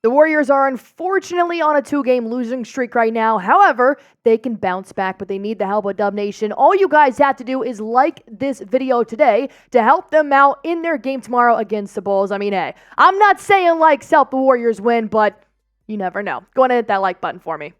The Warriors are unfortunately on a 2-game losing streak right now. However, they can bounce back, but they need the help of Dub Nation. All you guys have to do is like this video today to help them out in their game tomorrow against the Bulls. I mean, hey, I'm not saying likes help the Warriors win, but you never know. Go ahead and hit that like button for me.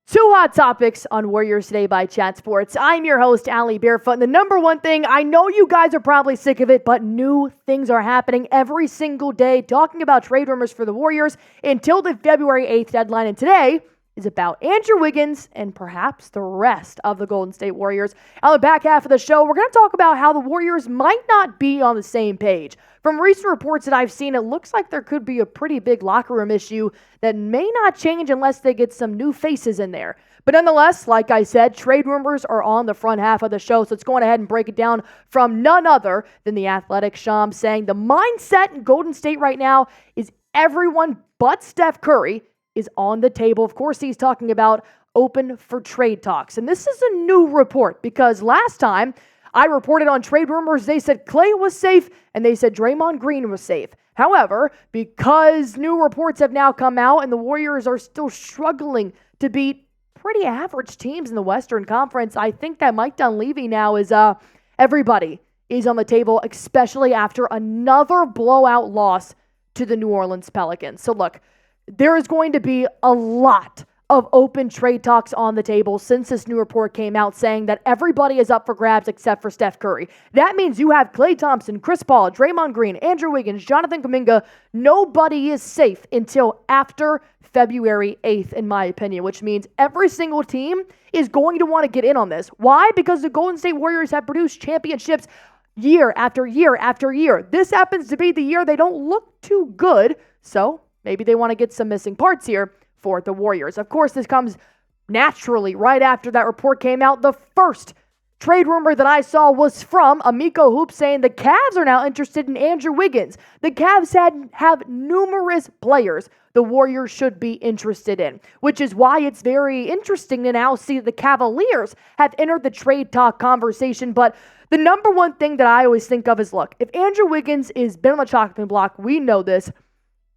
Two hot topics on Warriors Today by Chat Sports. I'm your host, Allie Barefoot. And the number one thing, I know you guys are probably sick of it, but new things are happening every single day, talking about trade rumors for the Warriors until the February 8th deadline. And today is about Andrew Wiggins and perhaps the rest of the Golden State Warriors. On the back half of the show, we're going to talk about how the Warriors might not be on the same page. From recent reports that I've seen, it looks like there could be a pretty big locker room issue that may not change unless they get some new faces in there. But nonetheless, like I said, trade rumors are on the front half of the show, so let's go ahead and break it down from none other than the Athletic Sham, saying the mindset in Golden State right now is everyone but Steph Curry is on the table. Of course, he's talking about open for trade talks. And this is a new report because last time I reported on trade rumors, they said Klay was safe and they said Draymond Green was safe. However, because new reports have now come out and the Warriors are still struggling to beat pretty average teams in the Western Conference, I think that Mike Dunleavy now is everybody is on the table, especially after another blowout loss to the New Orleans Pelicans. So look, there is going to be a lot of open trade talks on the table since this new report came out saying that everybody is up for grabs except for Steph Curry. That means you have Klay Thompson, Chris Paul, Draymond Green, Andrew Wiggins, Jonathan Kuminga. Nobody is safe until after February 8th, in my opinion, which means every single team is going to want to get in on this. Why? Because the Golden State Warriors have produced championships year after year after year. This happens to be the year they don't look too good, so maybe they want to get some missing parts here for the Warriors. Of course, this comes naturally right after that report came out. The first trade rumor that I saw was from Amico Hoops saying the Cavs are now interested in Andrew Wiggins. The Cavs have numerous players the Warriors should be interested in, which is why it's very interesting to now see the Cavaliers have entered the trade talk conversation. But the number one thing that I always think of is, look, if Andrew Wiggins is been on the chopping block, we know this.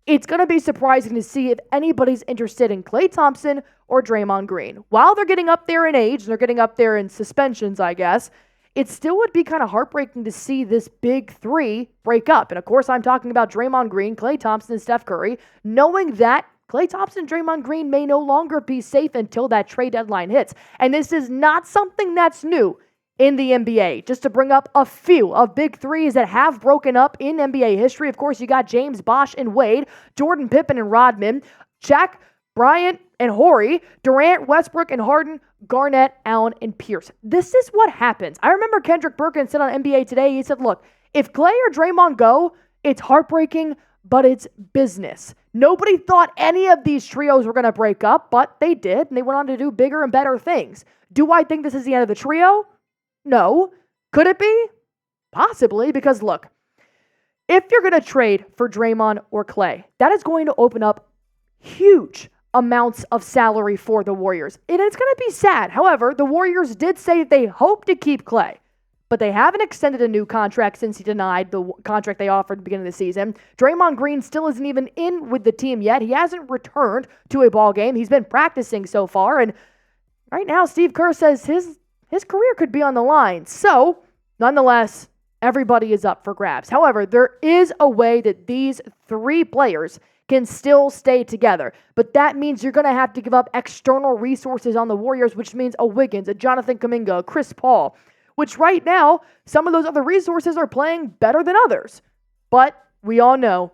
It's going to be surprising to see if anybody's interested in Klay Thompson or Draymond Green. While they're getting up there in age, and they're getting up there in suspensions, I guess, it still would be kind of heartbreaking to see this big three break up. And of course, I'm talking about Draymond Green, Klay Thompson, and Steph Curry, knowing that Klay Thompson and Draymond Green may no longer be safe until that trade deadline hits. And this is not something that's new in the NBA. Just to bring up a few of big threes that have broken up in NBA history. Of course, you got James, Bosh, and Wade, Jordan, Pippen, and Rodman, Shaq, Bryant, and Horry, Durant, Westbrook, and Harden, Garnett, Allen, and Pierce. This is what happens. I remember Kendrick Perkins said on NBA Today, he said, look, if Klay or Draymond go, it's heartbreaking, but it's business. Nobody thought any of these trios were going to break up, but they did, and they went on to do bigger and better things. Do I think this is the end of the trio? No. Could it be? Possibly, because look, if you're going to trade for Draymond or Klay, that is going to open up huge amounts of salary for the Warriors. And it's going to be sad. However, the Warriors did say they hope to keep Klay, but they haven't extended a new contract since he denied the contract they offered at the beginning of the season. Draymond Green still isn't even in with the team yet. He hasn't returned to a ball game. He's been practicing so far, and right now Steve Kerr says his career could be on the line. So, nonetheless, everybody is up for grabs. However, there is a way that these three players can still stay together. But that means you're going to have to give up external resources on the Warriors, which means a Wiggins, a Jonathan Kuminga, a Chris Paul, which right now, some of those other resources are playing better than others. But we all know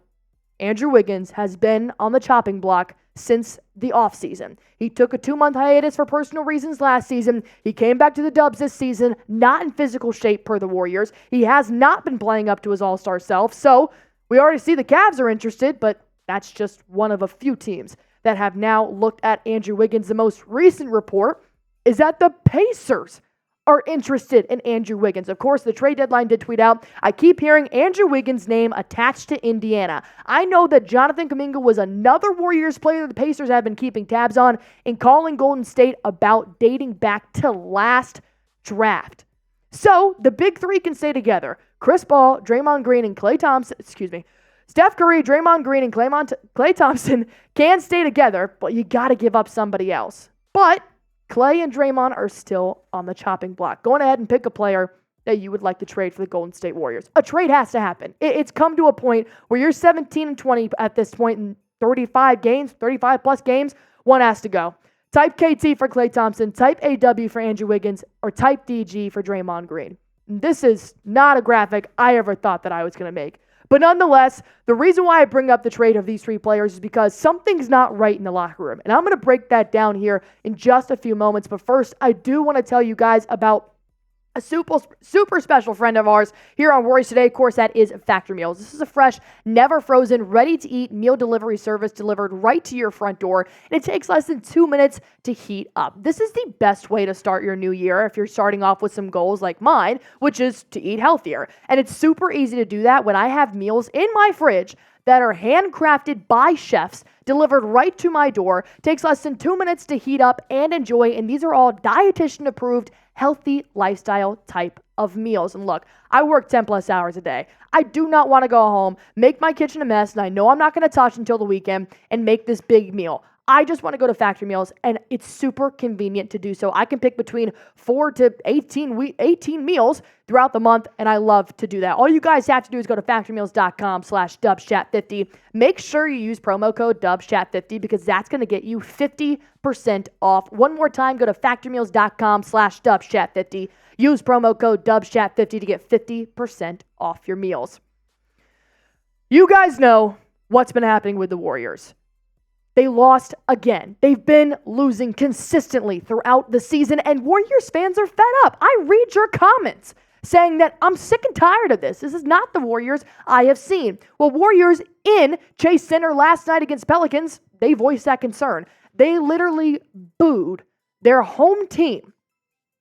Andrew Wiggins has been on the chopping block since the offseason. He took a 2-month hiatus for personal reasons last season. He came back to the Dubs this season, not in physical shape per the Warriors. He has not been playing up to his all-star self. So we already see the Cavs are interested, but that's just one of a few teams that have now looked at Andrew Wiggins. The most recent report is that the Pacers are interested in Andrew Wiggins. Of course, the trade deadline did tweet out, I keep hearing Andrew Wiggins' name attached to Indiana. I know that Jonathan Kuminga was another Warriors player that the Pacers have been keeping tabs on and calling Golden State about dating back to last draft. So the big three can stay together. Chris Paul, Draymond Green, and Klay Thompson, Steph Curry, Draymond Green, and Klay Thompson can stay together, but you got to give up somebody else. But Klay and Draymond are still on the chopping block. Go ahead and pick a player that you would like to trade for the Golden State Warriors. A trade has to happen. It's come to a point where you're 17-20 at this point in 35 plus games. One has to go. Type KT for Klay Thompson, type AW for Andrew Wiggins, or type DG for Draymond Green. This is not a graphic I ever thought that I was going to make. But nonetheless, the reason why I bring up the trade of these three players is because something's not right in the locker room. And I'm going to break that down here in just a few moments. But first, I do want to tell you guys about a super special friend of ours here on Warriors Today. Of course, that is Factory Meals. This is a fresh, never frozen, ready-to-eat meal delivery service delivered right to your front door, and it takes less than 2 minutes to heat up. This is the best way to start your new year if you're starting off with some goals like mine, which is to eat healthier. And it's super easy to do that when I have meals in my fridge that are handcrafted by chefs, delivered right to my door. Takes less than 2 minutes to heat up and enjoy, and these are all dietitian-approved, healthy lifestyle type of meals. And look, I work 10 plus hours a day. I do not want to go home, make my kitchen a mess, and I know I'm not going to touch until the weekend and make this big meal. I just want to go to Factory Meals, and it's super convenient to do so. I can pick between 4 to 18 meals throughout the month, and I love to do that. All you guys have to do is go to factorymeals.com/dubschat50. Make sure you use promo code dubschat50 because that's going to get you 50% off. One more time, go to factorymeals.com/dubschat50. Use promo code dubschat50 to get 50% off your meals. You guys know what's been happening with the Warriors. They lost again. They've been losing consistently throughout the season, and Warriors fans are fed up. I read your comments saying that I'm sick and tired of this. This is not the Warriors I have seen. Well, Warriors in Chase Center last night against Pelicans, they voiced that concern. They literally booed their home team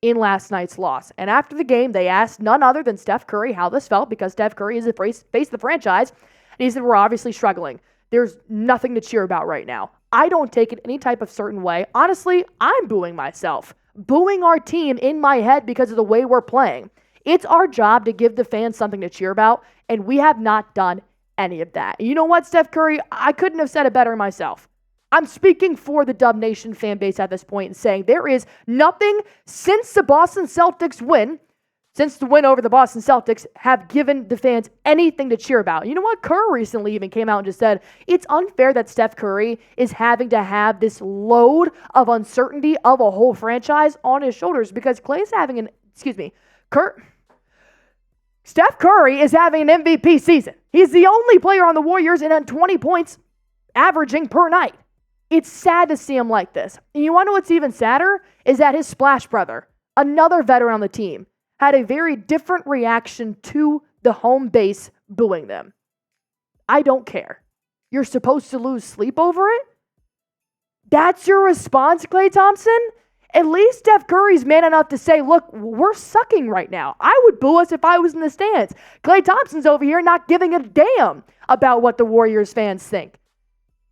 in last night's loss. And after the game, they asked none other than Steph Curry how this felt because Steph Curry is the face of the franchise. And he said, we're obviously struggling. There's nothing to cheer about right now. I don't take it any type of certain way. Honestly, I'm booing myself. Booing our team in my head because of the way we're playing. It's our job to give the fans something to cheer about, and we have not done any of that. And you know what, Steph Curry? I couldn't have said it better myself. I'm speaking for the Dub Nation fan base at this point and saying there is nothing since the Boston Celtics win, since the win over the Boston Celtics, have given the fans anything to cheer about. You know what? Kerr recently even came out and just said, it's unfair that Steph Curry is having to have this load of uncertainty of a whole franchise on his shoulders because Steph Curry is having an MVP season. He's the only player on the Warriors and at 20 points averaging per night. It's sad to see him like this. And you want to know what's even sadder? Is that his splash brother, another veteran on the team, had a very different reaction to the home base booing them. I don't care. You're supposed to lose sleep over it? That's your response, Klay Thompson? At least Steph Curry's man enough to say, look, we're sucking right now. I would boo us if I was in the stands. Klay Thompson's over here not giving a damn about what the Warriors fans think.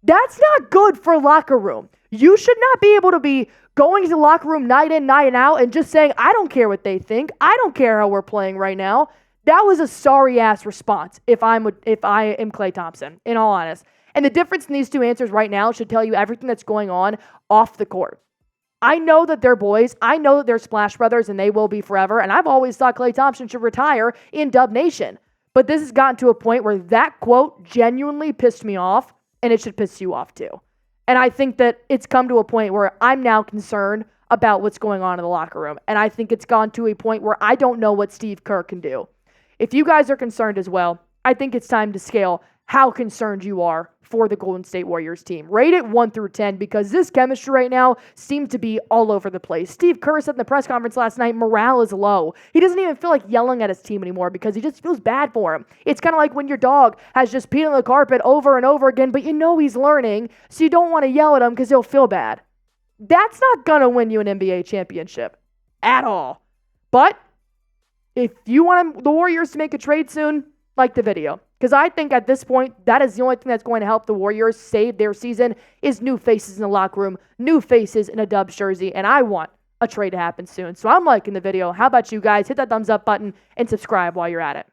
That's not good for locker room. You should not be able to be going to the locker room night in, night out, and just saying, I don't care what they think. I don't care how we're playing right now. That was a sorry-ass response if I am Klay Thompson, in all honesty. And the difference in these two answers right now should tell you everything that's going on off the court. I know that they're boys. I know that they're Splash Brothers, and they will be forever. And I've always thought Klay Thompson should retire in Dub Nation. But this has gotten to a point where that quote genuinely pissed me off, and it should piss you off too. And I think that it's come to a point where I'm now concerned about what's going on in the locker room. And I think it's gone to a point where I don't know what Steve Kerr can do. If you guys are concerned as well, I think it's time to scale how concerned you are for the Golden State Warriors team. Rate it 1 through 10 because this chemistry right now seems to be all over the place. Steve Kerr said in the press conference last night, morale is low. He doesn't even feel like yelling at his team anymore because he just feels bad for him. It's kind of like when your dog has just peed on the carpet over and over again, but you know he's learning, so you don't want to yell at him because he'll feel bad. That's not going to win you an NBA championship at all. But if you want the Warriors to make a trade soon, like the video. Because I think at this point, that is the only thing that's going to help the Warriors save their season is new faces in the locker room, new faces in a Dubs jersey, and I want a trade to happen soon. So I'm liking the video. How about you guys? Hit that thumbs up button and subscribe while you're at it.